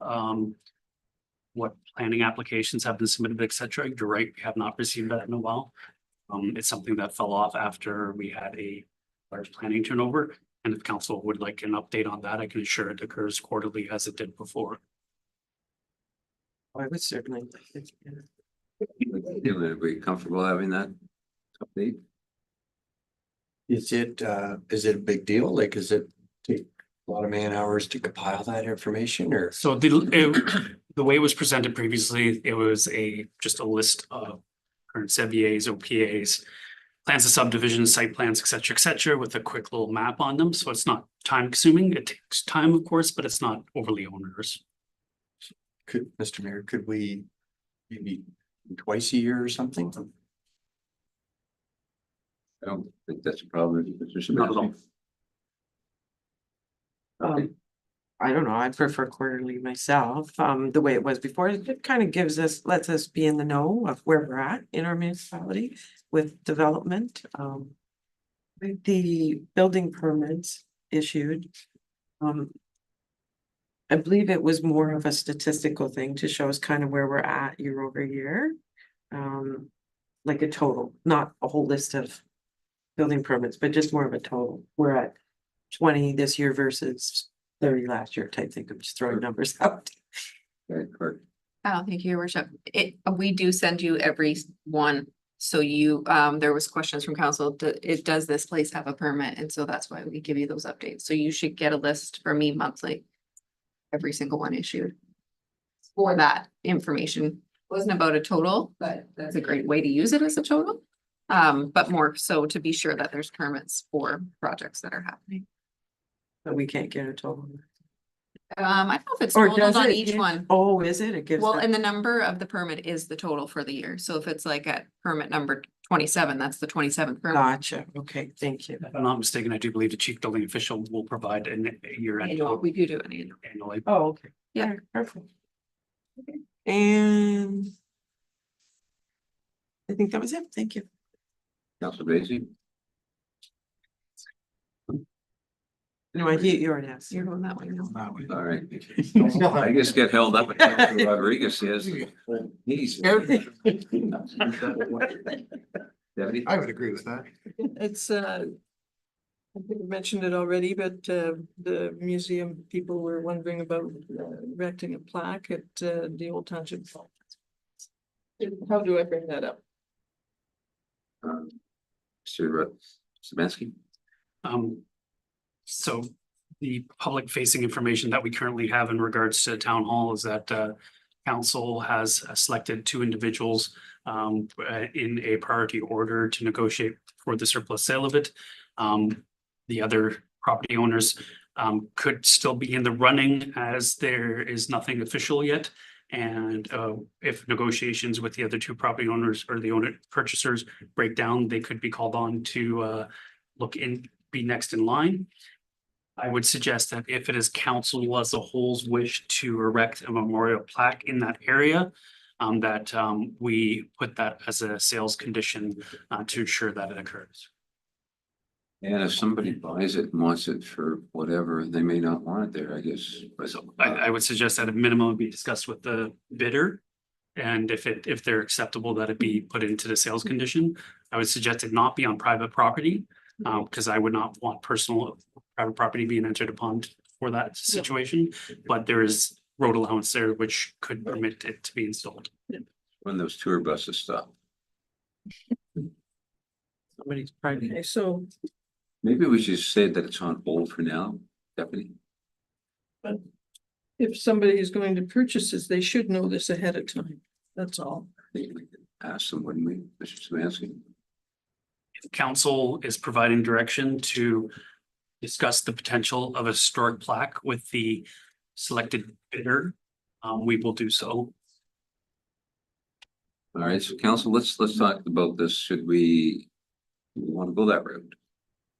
applications have been submitted, et cetera, you're right, we have not received that in a while. It's something that fell off after we had a large planning turnover. And if council would like an update on that, I can assure it occurs quarterly as it did before. I would certainly like it. Yeah. Everybody comfortable having that update? Is it a big deal? Like, is it take a lot of man hours to compile that information or? So the way it was presented previously, it was just a list of current CBAs, OPAs, plans of subdivision, site plans, et cetera, with a quick little map on them. So it's not time consuming. It takes time, of course, but it's not overly onerous. Mr. Mayor, could we maybe twice a year or something? I don't think that's a problem. Mr. Not at all. Okay. I don't know, I prefer quarterly myself, the way it was before, it kind of lets us be in the know of where we're at in our municipality with development, with the building permits issued. I believe it was more of a statistical thing to show us kind of where we're at year over year. Like a total, not a whole list of building permits, but just more of a total, we're at 20 this year versus 30 last year type thing. I'm just throwing numbers out. Okay, correct. Oh, thank you, your worship. We do send you every one. So you, there was questions from council, does this place have a permit? And so that's why we give you those updates. So you should get a list from me monthly. Every single one issued. For that information. Wasn't about a total, but that's a great way to use it as a total. But more so to be sure that there's permits for projects that are happening. But we can't get a total. I don't know if it's Or totaled does on it? each one. Oh, is it? It gives. Well, that- and the number of the permit is the total for the year. So if it's like at permit number 27, that's the 27th permit. Gotcha, okay, thank you. If I'm not mistaken, I do believe the chief building official will provide a year-end Annual, we do an annual. annually. Oh, okay. Yeah. Perfect. And I think that was it, thank you. Council Basie? No, you already asked. You're going that way now. All right. I just get held up. with Councilor Rodriguez says. He's. Deputy? I would agree with that. It's, I think I mentioned it already, but the museum people were wondering about erecting a plaque at the Old Township Hall. How do I bring that up? Mr. Szymanski? So the public facing information that we currently have in regards to town hall is that council has selected 2 individuals in a priority order to negotiate for the surplus sale of it. The other property owners could still be in the running as there is nothing official yet. And if negotiations with the other 2 property owners or the owner purchasers break down, they could be called on to be next in line. I would suggest that if it is council as a whole's wish to erect a memorial plaque in that area, that we put that as a sales condition to ensure that it occurs. And if somebody buys it and wants it for whatever, they may not want it there, I guess. So I would suggest that a minimum be discussed with the bidder. And if they're acceptable, that it be put into the sales condition. I would suggest it not be on private property. Because I would not want private property being entered upon for that situation, but there is road allowance there which could permit it to be installed. When those tour buses stop. Somebody's private. Okay, so Maybe we should say that it's on hold for now, Deputy. if somebody is going to purchase this, they should know this ahead of time. That's all. I think we could ask them, wouldn't we, Mr. Szymanski? If council is providing direction to discuss the potential of a historic plaque with the selected bidder, we will do so. All right, so council, let's talk about this. Should we want to go that route?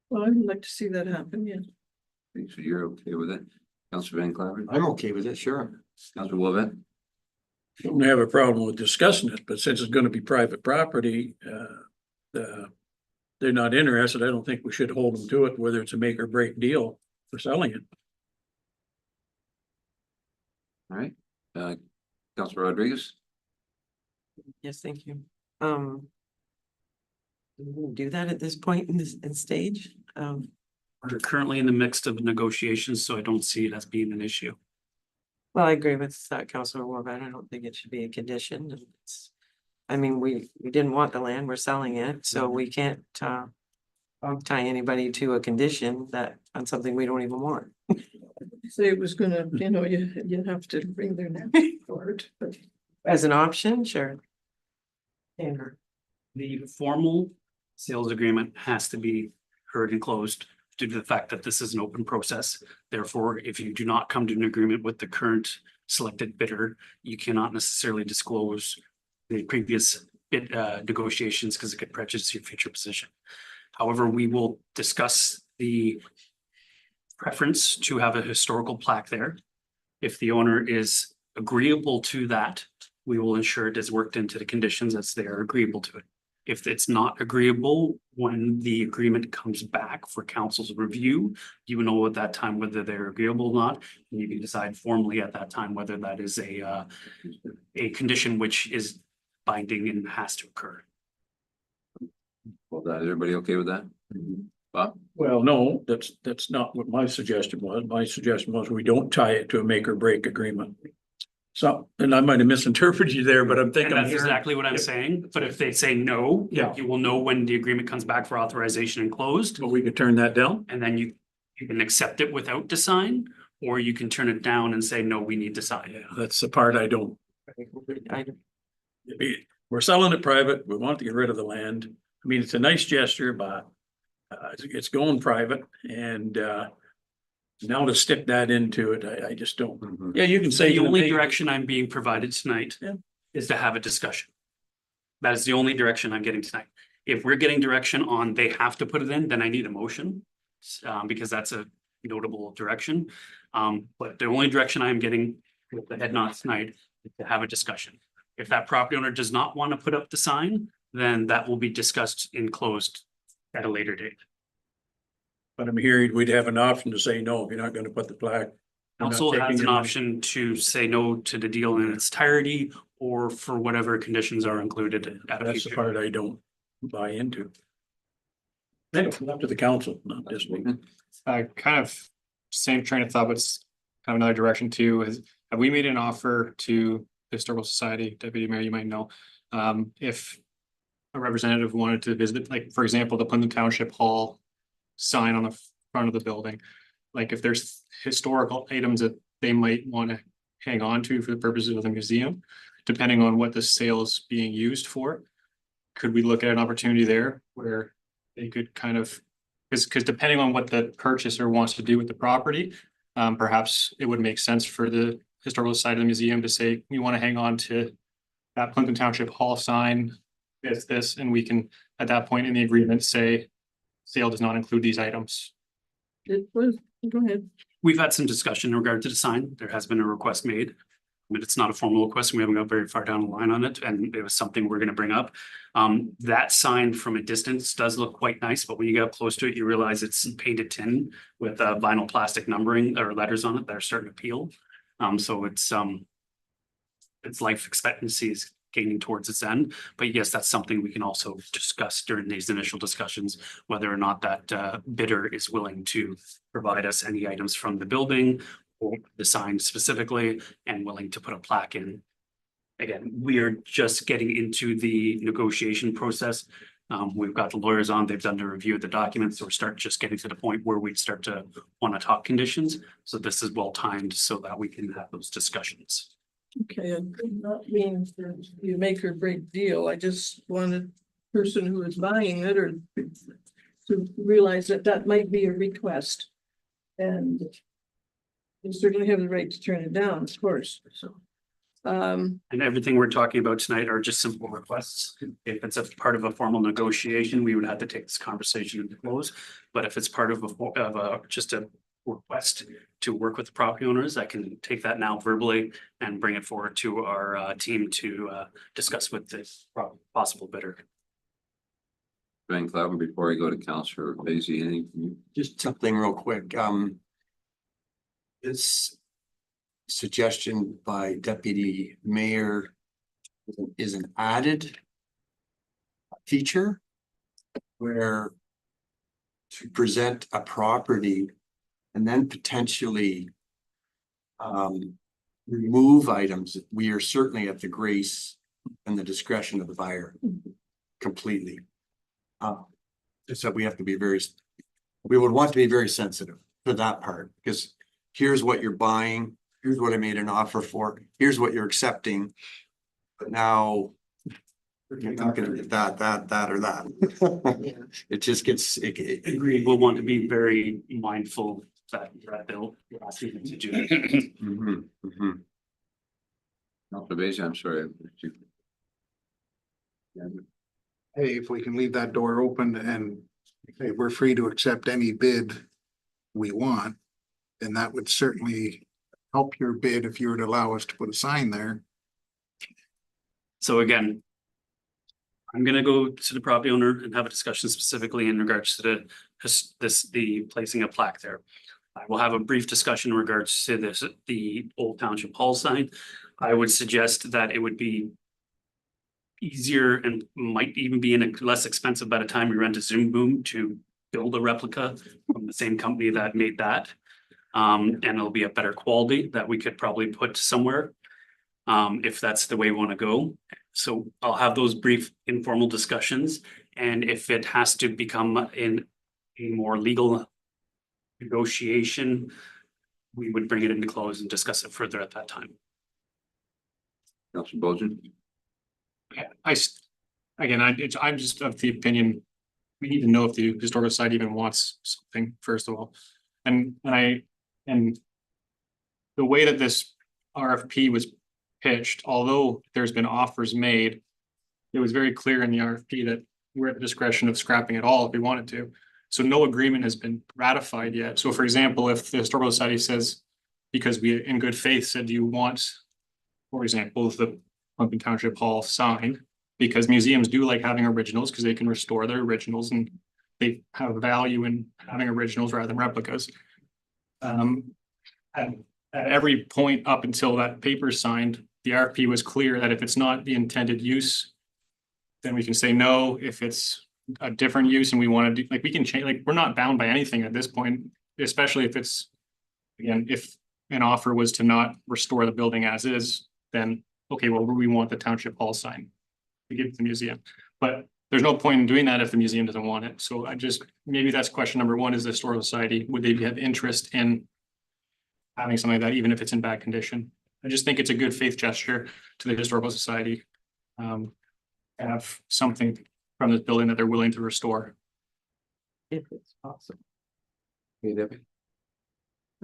Well, I would like to see that happen, yeah. So you're okay with it? Councilor Van Claveren? I'm okay with it, sure. Councilor Wolvett? Don't have a problem with discussing it, but since it's gonna be private property, they're not interested. I don't think we should hold them to it, whether it's a make or break deal for selling it. All right, Councilor Rodriguez? Yes, thank you. We'll do that at this point in this stage. We're currently in the midst of negotiations, so I don't see it as being an issue. Well, I agree with Councilor Warbat. I don't think it should be a condition. It's I mean, we didn't want the land, we're selling it, so we can't tie anybody to a condition that on something we don't even want. Say it was gonna, you'd have to bring their name forward, but. As an option, sure. Andrew. The formal sales agreement has to be heard and closed due to the fact that this is an open process. Therefore, if you do not come to an agreement with the current selected bidder, you cannot necessarily disclose the previous bid negotiations because it could prejudice your future position. However, we will discuss the preference to have a historical plaque there. If the owner is agreeable to that, we will ensure it is worked into the conditions as they are agreeable to it. If it's not agreeable, when the agreement comes back for council's review, you will know at that time whether they're agreeable or not. And you can decide formally at that time whether that is a condition which is binding and has to occur. Well, that, everybody okay with that? Bob? Well, no, that's not what my suggestion was. My suggestion was we don't tie it to a make or break agreement. So, and I might have misinterpreted you there, but I'm And thinking. that's exactly what I'm saying. But if they say no, Yeah. you will know when the agreement comes back for authorization and closed. But we could turn that down. And then you can accept it without to sign, or you can turn it down and say, no, we need to sign. Yeah, that's the part I don't. We're selling it private. We want to get rid of the land. I mean, it's a nice gesture, but it's going private and now to stick that into it, I just don't. Yeah, you can say. The only direction I'm being provided tonight Yeah. is to have a discussion. That is the only direction I'm getting tonight. If we're getting direction on they have to put it in, then I need a motion. Because that's a notable direction. But the only direction I'm getting with the head nods tonight is to have a discussion. If that property owner does not want to put up the sign, then that will be discussed in closed at a later date. But I'm hearing we'd have an option to say, no, if you're not gonna put the plaque. we're not Council taking has an your money. option to say no to the deal in its entirety or for whatever conditions are included at a That's the future. part I don't buy into. Anyway, up to the council, not just me. Kind of same train of thought, but it's kind of another direction too, is have we made an offer to the Historical Society, Deputy Mayor, you might know, if a representative wanted to visit, like, for example, the Plympton Township Hall sign on the front of the building, like if there's historical items that they might want to hang on to for the purposes of the museum, depending on what the sale is being used for, could we look at an opportunity there where they could kind of, because depending on what the purchaser wants to do with the property, perhaps it would make sense for the Historical Society of the museum to say, we want to hang on to that Plympton Township Hall sign, this, and we can, at that point in the agreement, say sale does not include these items. It was, go ahead. We've had some discussion in regard to the sign. There has been a request made. But it's not a formal request. We haven't got very far down the line on it, and it was something we're gonna bring up. That sign from a distance does look quite nice, but when you get up close to it, you realize it's painted tin with vinyl plastic numbering or letters on it that are starting to peel. So its life expectancy is gaining towards its end. But yes, that's something we can also discuss during these initial discussions, whether or not that bidder is willing to provide us any items from the building or the sign specifically, and willing to put a plaque in. Again, we are just getting into the negotiation process. We've got the lawyers on, they've done the review of the documents, so we're just getting to the point where we start to want to talk conditions. So this is well timed so that we can have those discussions. Okay, and not mean for you make or break deal. I just wanted person who is buying it or to realize that that might be a request. And you certainly have the right to turn it down, of course, so. And everything we're talking about tonight are just simple requests. If it's a part of a formal negotiation, we would have to take this conversation into close. But if it's part of just a request to work with the property owners, I can take that now verbally and bring it forward to our team to discuss with this possible bidder. Van Cleven, before I go to Councillor Basie, anything from you? Just something real quick. This suggestion by Deputy Mayor is an added feature where to present a property and then potentially remove items. We are certainly at the grace and the discretion of the buyer completely. Just that we have to be we would want to be very sensitive to that part, because here's what you're buying, here's what I made an offer for, here's what you're accepting. But now you're not gonna get that, or that. It just gets, Agreed, we'll want to be very mindful that they'll ask you to do. Mhm, mhm. Observation, I'm sorry. Hey, if we can leave that door open and hey, we're free to accept any bid we want, then that would certainly help your bid if you were to allow us to put a sign there. So again, I'm gonna go to the property owner and have a discussion specifically in regards to the placing a plaque there. I will have a brief discussion in regards to the Old Township Hall sign. I would suggest that it would be easier and might even be less expensive by the time we rent a Zoom boom to build a replica from the same company that made that. And it'll be a better quality that we could probably put somewhere. If that's the way we want to go. So I'll have those brief informal discussions, and if it has to become in a more legal negotiation, we would bring it into close and discuss it further at that time. Councilor Bojan? I'm just of the opinion, we need to know if the historical society even wants something, first of all. And the way that this RFP was pitched, although there's been offers made, it was very clear in the RFP that we're at the discretion of scrapping it all if we wanted to. So no agreement has been ratified yet. So for example, if the Historical Society says, because we in good faith said you want, for example, the Plympton Township Hall sign, because museums do like having originals because they can restore their originals and they have value in having originals rather than replicas. At every point up until that paper is signed, the RFP was clear that if it's not the intended use, then we can say no. If it's a different use and we want to do, like, we can change, like, we're not bound by anything at this point, especially if it's, again, if an offer was to not restore the building as is, then, okay, well, we want the Township Hall sign to give to the museum. But there's no point in doing that if the museum doesn't want it. So maybe that's question number one, is the Historical Society, would they have interest in having something like that, even if it's in bad condition? I just think it's a good faith gesture to the Historical Society. Have something from this building that they're willing to restore. If it's possible. Hey, Debbie?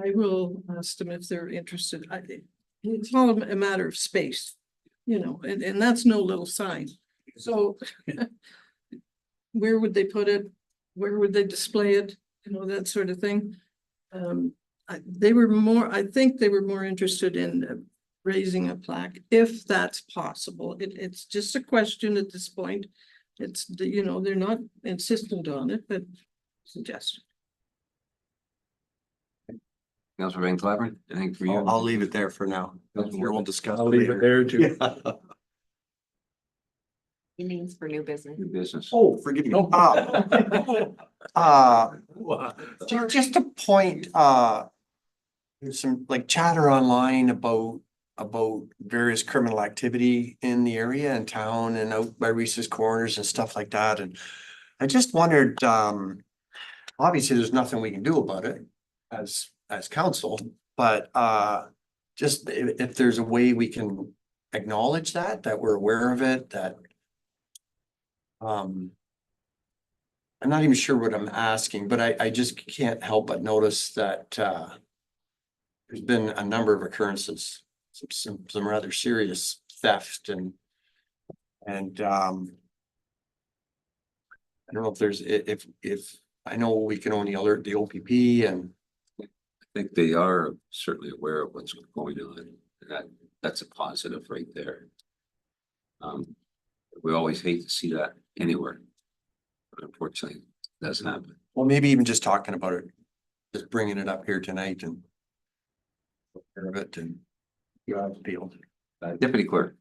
I will ask them if they're interested. It's all a matter of space, and that's no little sign. So where would they put it? Where would they display it? That sort of thing. I think they were more interested in raising a plaque, if that's possible. It's just a question at this point. It's, they're not insistent on it, but suggestion. Councilor Van Claveren, anything for you? I'll leave it there for now. We'll discuss. I'll leave it there too. He means for new business. New business. Oh, forgive me. Just a point, there's some like chatter online about various criminal activity in the area and town and out by Reese's Corners and stuff like that. And I just wondered, obviously there's nothing we can do about it as council, but just if there's a way we can acknowledge that we're aware of it, that I'm not even sure what I'm asking, but I just can't help but notice that there's been a number of occurrences, some rather serious theft and I don't know if there's, if I know we can only alert the OPP, and I think they are certainly aware of what's going on. That's a positive right there. We always hate to see that anywhere, but unfortunately it doesn't happen. well, maybe even just talking about it, just bringing it up here tonight and care of it and you out of the field. Deputy Clerk.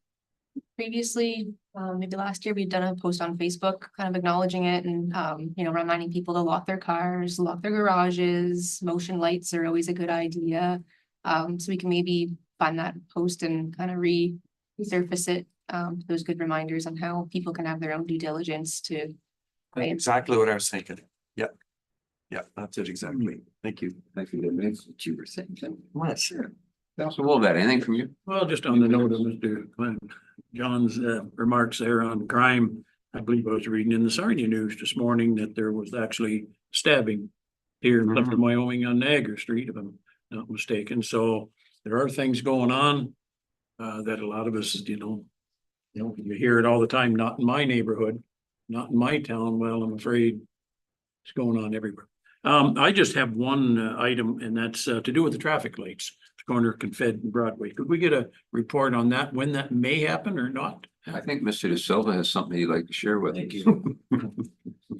Previously, maybe last year, we'd done a post on Facebook kind of acknowledging it and, reminding people to lock their cars, lock their garages. Motion lights are always a good idea. So we can maybe find that post and kind of resurface it those good reminders on how people can have their own due diligence to. That's exactly what I was thinking. Yep. Yeah, that's it exactly. Thank you. Thank you, David. What you were saying. Well, sure. Councilor Wolbat, anything from you? Well, just on the note of Mr. John's remarks there on crime, I believe I was reading in the Sarnia News this morning that there was actually stabbing here in Plympton-Wyoming on Niagara Street, if I'm not mistaken. So there are things going on that a lot of us, you hear it all the time, not in my neighborhood, not in my town. Well, I'm afraid it's going on everywhere. I just have one item, and that's to do with the traffic lights, corner of Confed and Broadway. Could we get a report on that, when that may happen or not? I think Mr. De Silva has something he'd like to share with us. Thank you. Thank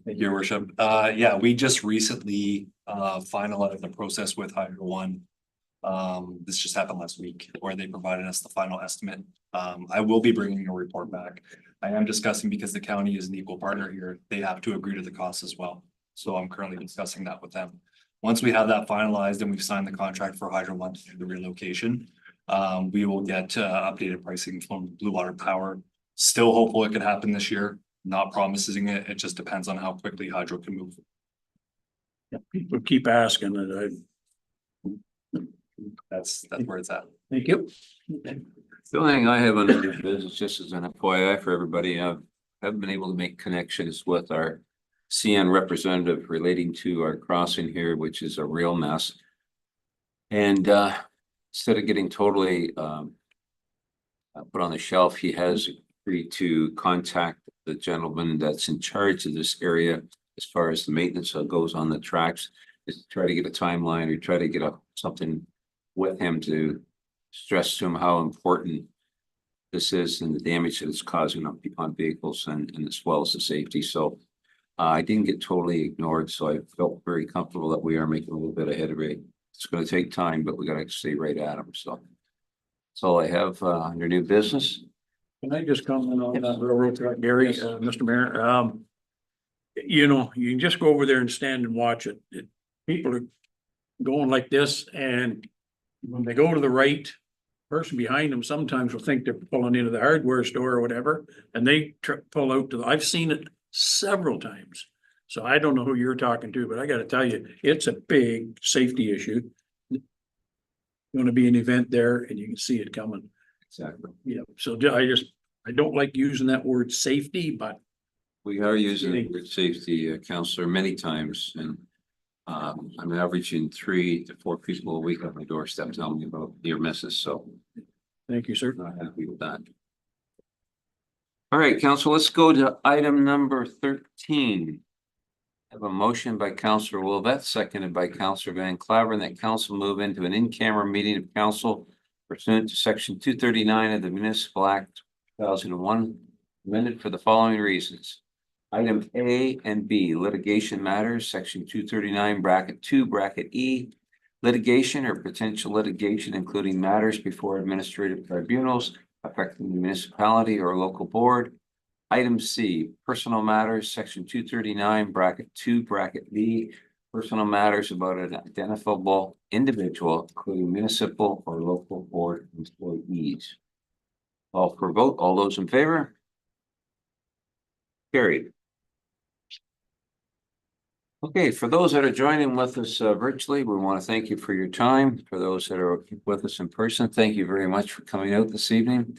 you, Your Worship. Yeah, we just recently finalized the process with Hydro One. This just happened last week where they provided us the final estimate. I will be bringing a report back. I am discussing, because the county is an equal partner here, they have to agree to the cost as well. So I'm currently discussing that with them. Once we have that finalized and we've signed the contract for Hydro One to do the relocation, we will get updated pricing from Blue Water Power. Still hopeful it could happen this year. Not promising it. It just depends on how quickly Hydro can move. Yeah, people keep asking that. That's where it's at. Thank you. The only thing I have under new business, just as an FYI for everybody, I haven't been able to make connections with our CN representative relating to our crossing here, which is a real mess. And instead of getting totally put on the shelf, he has agreed to contact the gentleman that's in charge of this area as far as the maintenance goes on the tracks, is to try to get a timeline or try to get something with him to stress to him how important this is and the damage that it's causing on vehicles and as well as the safety. So I didn't get totally ignored, so I felt very comfortable that we are making a little bit of headway. It's going to take time, but we got to stay right at them. So that's all I have under new business. Can I just comment on that railroad track, Gary, Mr. Mayor? You can just go over there and stand and watch it. People are going like this, and when they go to the right, person behind them sometimes will think they're pulling into the hardware store or whatever, and they pull out to I've seen it several times. So I don't know who you're talking to, but I got to tell you, it's a big safety issue. Going to be an event there, and you can see it coming. Exactly. Yeah. So I don't like using that word safety, but we are using the word safety, Counselor, many times, and I'm averaging 3 to 4 people a week on my doorstep telling me about near misses. So thank you, sir. Not happy with that. All right, Council, let's go to item number 13. I have a motion by Councilor Wolvet, seconded by Councilor Van Claveren, that council move into an in-camera meeting of council pursuant to section 239 of the Municipal Act 2001, amended for the following reasons. Item A and B, litigation matters, section 239, bracket 2, bracket E, litigation or potential litigation, including matters before administrative tribunals affecting the municipality or local board. Item C, personal matters, section 239, bracket 2, bracket B, personal matters about an identifiable individual, including municipal or local board employees. All for vote, all those in favor? Carried. Okay, for those that are joining with us virtually, we want to thank you for your time. For those that are with us in person, thank you very much for coming out this evening.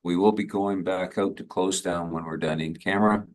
We will be going back out to close down when we're done in camera.